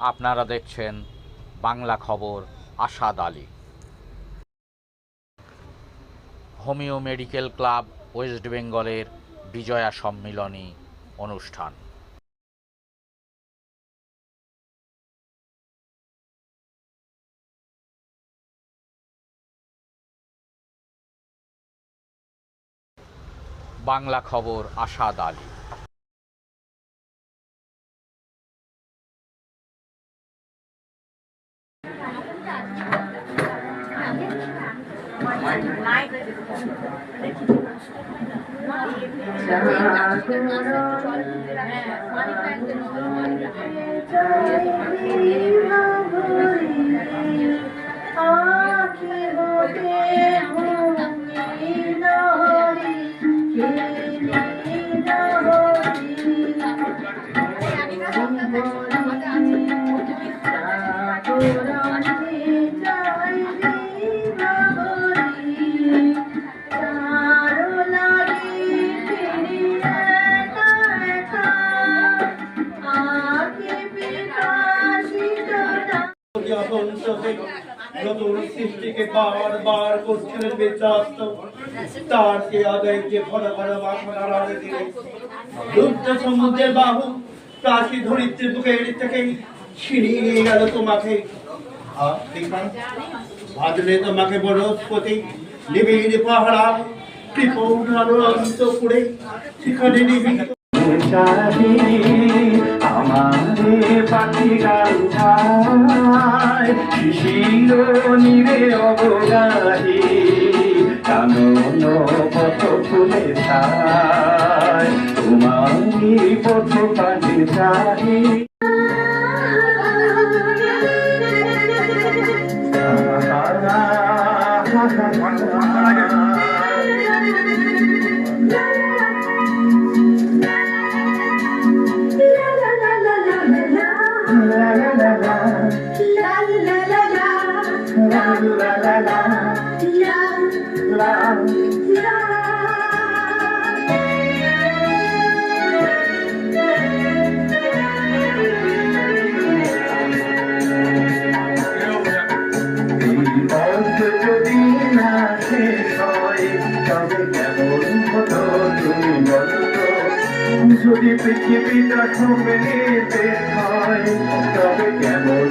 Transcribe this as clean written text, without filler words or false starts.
আপনারা দেখছেন বাংলা খবর Asad Ali. Homeo medical club West বেঙ্গলের বিজয়া সম্মিলনী অনুষ্ঠান। বাংলা খবর আসাদ আলী। নতুন সৃষ্টিকে বারবার করছিলেন বিধ্বস্ত, তারকে আদায় যে ঘন ঘন মাথা নাড়াড়ে দিলে রুদ্র সমুদ্রের বাহু প্রাচী ধরিত্রীর বুকের থেকে ছিনিয়ে নিয়ে গেল তোমাকে। ভাদলে তোমাকে বনস্পতি নিবিড় পাহাড়া কৃপৌঢালো অন্তপুরে সেখানে নিবিড় আমারে পাখি গান ছায় শিশির নীরে অবগাহি কানন পথ ফুলে ছায় তোমারি পথ পানে চাহি যদি না শেষ হয় তবে কেমন হতো তুমি বলো তো, যদি পৃথিবীটা সবে হয় তবে কেমন